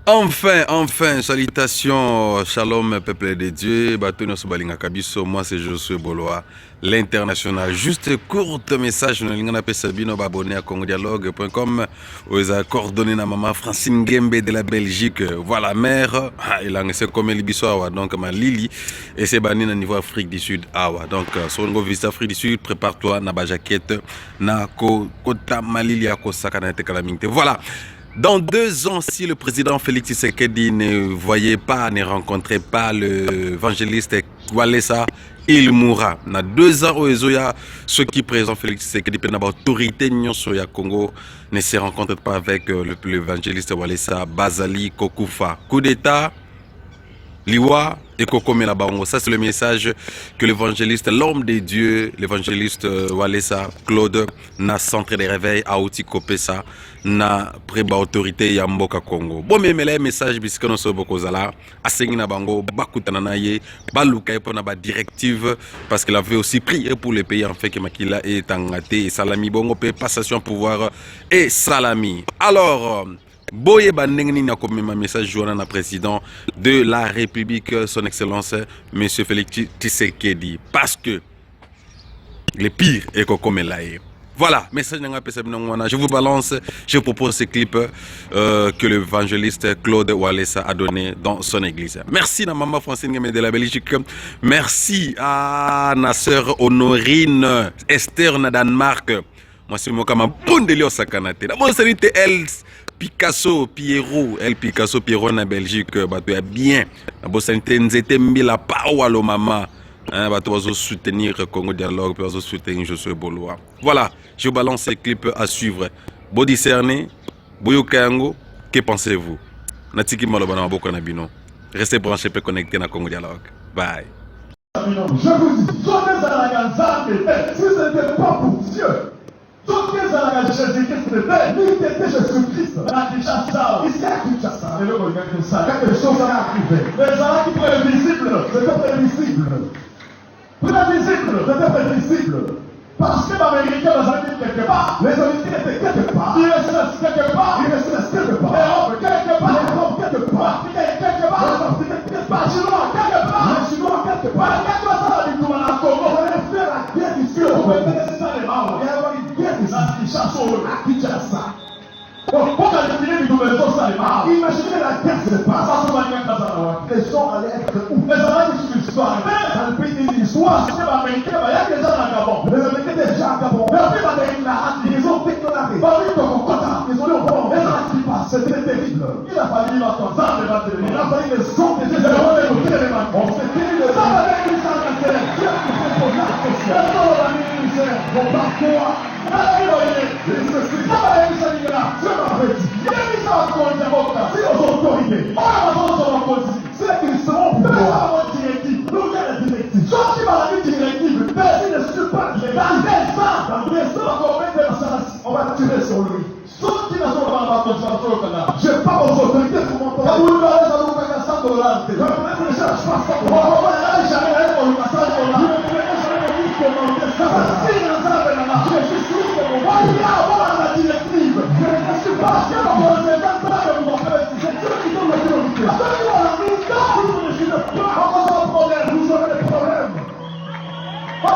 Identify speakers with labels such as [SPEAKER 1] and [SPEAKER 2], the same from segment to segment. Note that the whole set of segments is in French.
[SPEAKER 1] Enfin, salutations, shalom, peuple de Dieu. Moi, c'est Josué Boloa, l'international. Juste courte message, nous avons Sabino, abonné à congodialogue.com, aux coordonnées de maman Francine Gembe de la Belgique. Voilà, mère, c'est comme Libisoawa, donc ma Lili, et c'est banni au niveau Afrique du Sud. Donc, sur une visite Afrique du Sud, prépare-toi, na bajaquette, na kota malili à Kosaka, na te voilà. Dans 2 ans, si le président Félix Tshisekedi ne voyait pas, ne rencontrait pas l'évangéliste Walesa, il mourra. Dans 2 ans, ceux qui présentent Félix Tshisekedi, l'autorité sur le Congo, ne se rencontrent pas avec l'évangéliste Walesa, Bazali Kokufa. Coup d'État, Liwa et Kokomela Bango. Ça, c'est le message que l'évangéliste, l'homme de Dieu, l'évangéliste Walesa, Claude, n'a centre de réveil à Outi Kopesa, n'a préba autorité Yamboka Congo. Bon, mais le message, puisque nous sommes beaucoup là, à Sengina Bango, Bakutananaye, Baluka, pour na directive, parce qu'il avait aussi prié pour les pays en fait que Makila est Tangaté et Salami Bongo, passation pouvoir et Salami. Alors, Boye Bandengni n'a comme un message journal à président de la République, son Excellence, M. Félix Tshisekedi. Parce que le pire est comme là. Voilà, message je vous balance, je propose ce clip que l'évangéliste Claude Walesa a donné dans son église. Merci à maman Francine de la Belgique. Merci à ma sœur Honorine Esther na Danemark. Moi, c'est mon camarade Bondelio Sakanate. Bon, salut, elle. Picasso, Pierrot, na Belgique, bateau est bien. Bon, c'était la parole maman. Bateau va soutenir Congo Dialogue, va soutenir Josué Boloa. Voilà, je balance ces clips à suivre. Bon discerner, Boyo Kayango, que pensez-vous? Natiki Malobana Boko Nabino. Restez branchés et connectés à Congo Dialogue. Bye.
[SPEAKER 2] Je vous dis, si ce n'était pas pour Dieu, toutes les années de Jésus-Christ de paix, lui était Jésus-Christ. Ici à Kinshasa, quelque chose allait arriver. Les années qui prévisibles, c'était prévisible. Prévisible, c'était prévisible. Parce que l'Américain va aller quelque part, les Américains étaient quelque part, ils restent quelque part, ils restent quelque part, l'Europe quelque part, l'Europe quelque part, l'Afrique quelque part, l'Afrique quelque part, les Chinois quelque part, les Chinois quelque part, quelque part, ça va du tout à Congo, on va faire la guerre ici, on va faire ça les marres, il y a une guerre ici, qui chasse à Kinshasa. Donc, pour calculer du nouvel ça les marres, imaginez la guerre se passe, ça se va bien dans la les gens allaient être où? Les Américains sont une histoire, dans le pays d'une histoire, c'est l'Américain, il y a déjà dans le Gabon, les Américains déjà à Gabon, mais après, ils ont technologie, ils ont le bon, les gens qui passent, c'était terrible. Il a fallu l'entendre, il a fallu les sons des gens, on s'est dit, les gens avec les gens qui Dieu qui fait pour la question, les gens dans la misère, vont parfois, c'est qu'ils seront pour moi. Sorti par la directive, personne ne suit pas on va tirer sur lui. Ceux qui ne sont pas dans la constitution, je n'ai pas aux autorités pour m'entendre. Vous ne parlez pas de $100. Je ne cherche pas ça. On va aller jamais pour le passage. Je ne vais jamais vous commenter ça. Je suis sûr que mon voix est avant la directive. Je ne suis pas sûr que vous ne pas que vous en faites. C'est Dieu qui donne la priorité. Je ne peux pas avoir de problème. Vous aurez des problèmes. On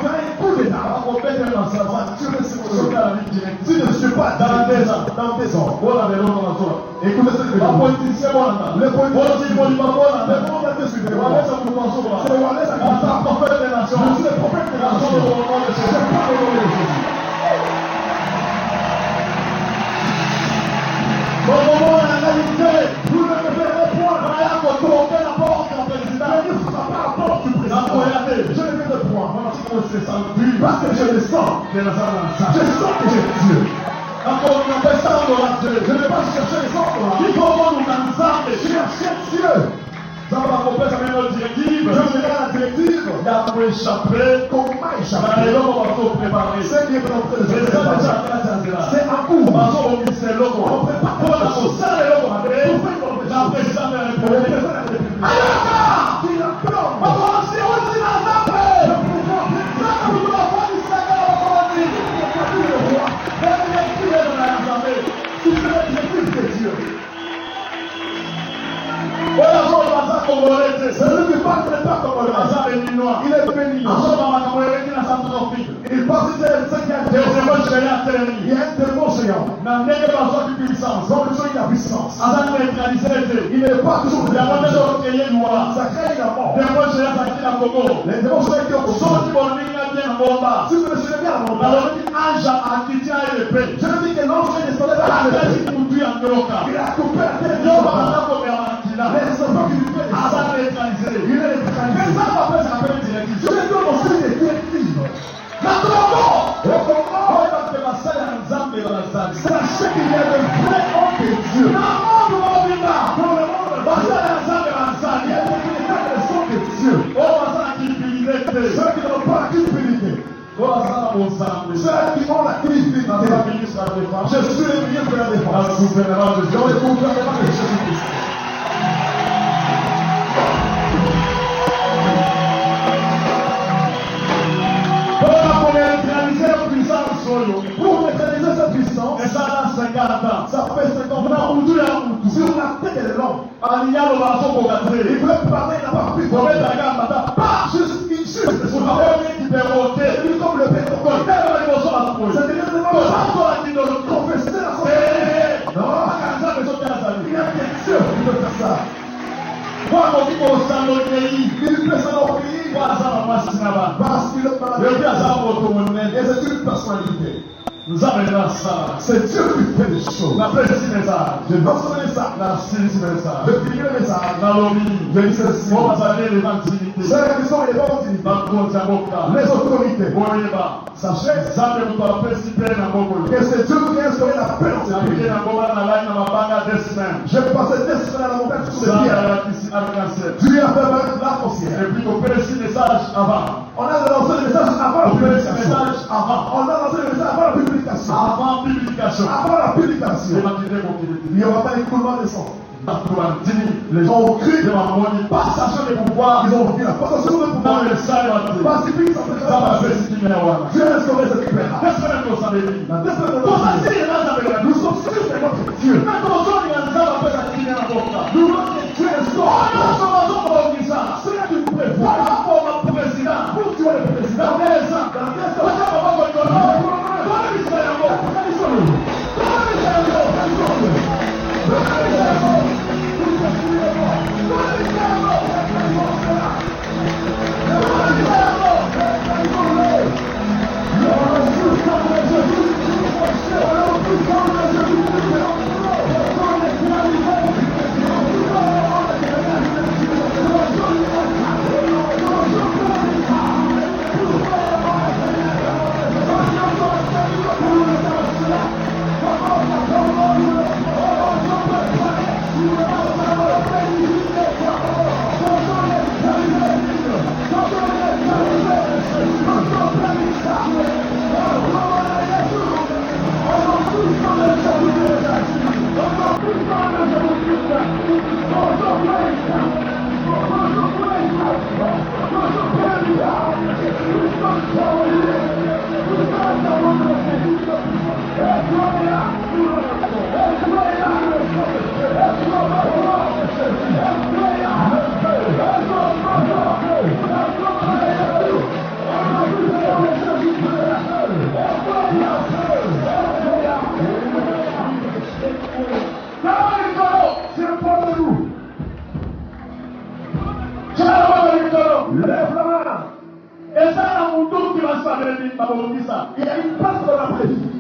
[SPEAKER 2] fait un coup d'état, on fait un ensemble, tu veux se positionner à la ligne directe. Si je ne suis pas dans 2 ans, on avait l'autre dans toi. Écoutez ce que je dis. Les politiciens, les politiciens, les politiciens, c'est le prophète des nations. Je suis le prophète des nations. Je ne sais pas le nom de Jésus. Au moment de la réalité, vous ne me verrez point. Pour tourner la porte en président. Je ne frappe pas la porte du président. Je ne vais de point. Parce que je le sens. Je sens que j'ai Dieu. Je ne vais pas chercher les autres. Il faut nous ensemble chercher Dieu. Ça va accompagner sa même directive. Je verrai la directive. Il a pour échapper. Comment échapper? On va tout préparer. C'est qui est en train de se préparer. C'est un coup. On prépare. On va se serrer l'autre. La présidente de la République. Alors, il a peur. On va se aussi dans la paix. La directive est dans la Dieu. Celui qui parle n'est pas congolais. Il est béni. Il passe de ce qu'il y a de il y a un démon géant. Donc il a puissance. Il n'est pas toujours là. Ça crée la mort. Les démons géants qui ont si vous me suivez bien, je veux dire que l'ange est descendu par la tête. Il a coupé la tête. Les enfants qui lui fait il est neutralisé. Mais ça, après, ça s'appelle directive. Je vais dire aussi des directives. La Congo! Sachez qu'il y a de vrais hommes de Dieu. Dans le monde, il y a des sons de Dieu. Ceux qui n'ont pas la culpabilité. Ceux qui ont la culpabilité. Je suis le ministre de la Défense. Dans le gouvernement de Jésus-Christ. Pour neutraliser cette puissance, et ça a 50 ans. Ça fait 50 ans. Sur la tête de l'homme. Il voulait parler, il n'a pas pu. Pas juste une chose. C'est comme le pétrole. C'est évidemment confesser la santé. Il y a des dieux qui veulent faire ça. Il peut s'en pays parce qu'il est malade. Et c'est une personnalité. C'est Dieu qui fait des choses. Je lance le message. Je finis le message. Je dis ceci. Ceux qui sont les bonnes les autorités. Sachez que c'est Dieu qui a instauré la paix dans ce pays. J'ai passé 2 semaines à la montagne sur les pierres. Dieu a fait l'arc-en-ciel. On a lancé le message avant la publication. On a lancé le message avant la publication. Avant la publication. Il n'y aura pas d'écoulement de sang. Les gens ont crié, pas sachant les pouvoirs, ils ont vu la passation de pouvoir. Pacifique, ça fait Dieu a instauré cette paix-là. Nous sommes sûrs de notre Dieu. Nous voulons que Dieu instaure. Cela nous prévoit. Pour Dieu le président. Il y a une place dans la présidence.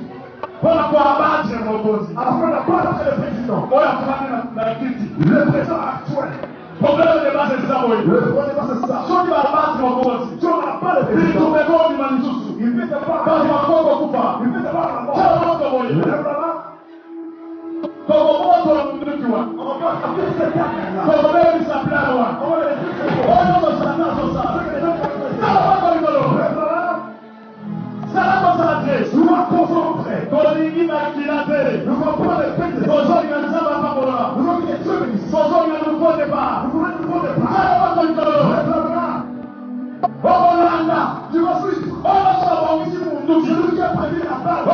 [SPEAKER 2] Afin d'abattre le président. Le président actuel. Le problème de base c'est ça. Si on va battre mon boss, si on n'a pas le président, il ne peut pas. Il ne peut pas la mort. Nous nous concentrons. Nous comprenons le fait de nous avons que Dieu bénisse. Nous voulons un nouveau départ. Tu vas suivre. Celui qui a prévu la balle.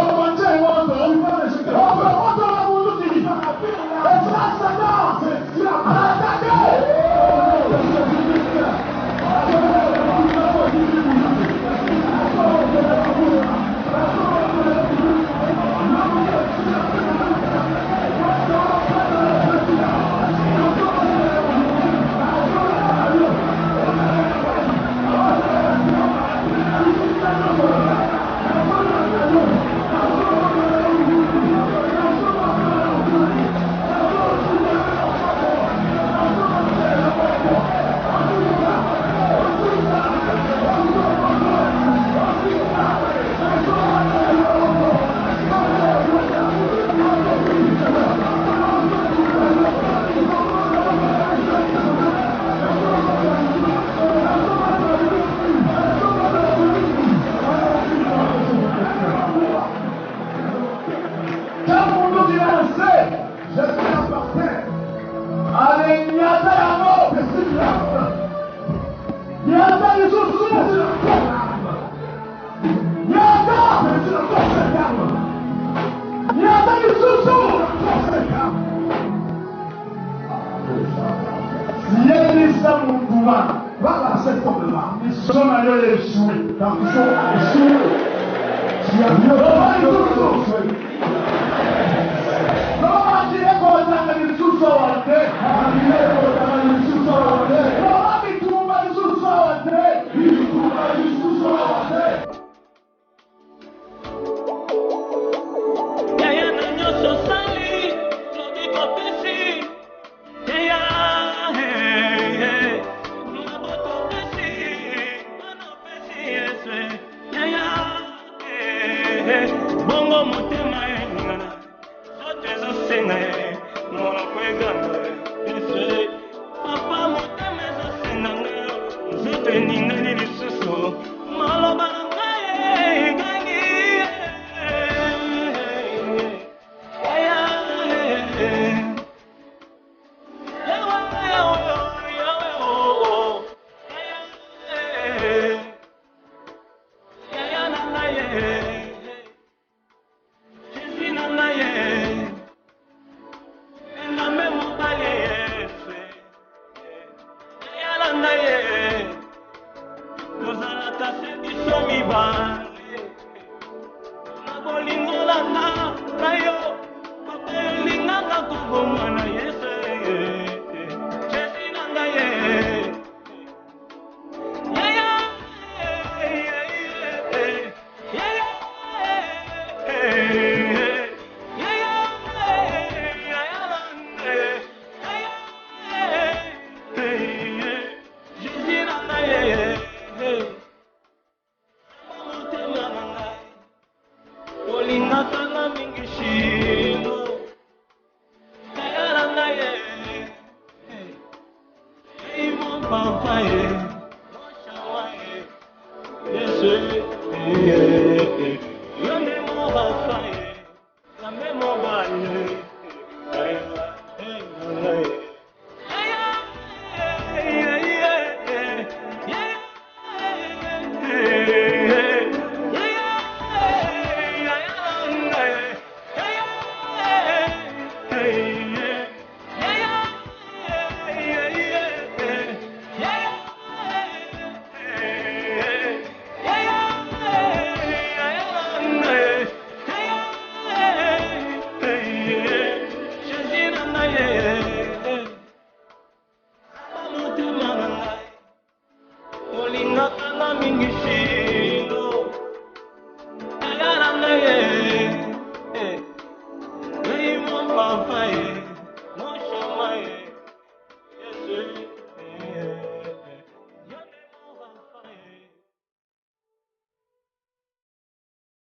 [SPEAKER 3] Fire.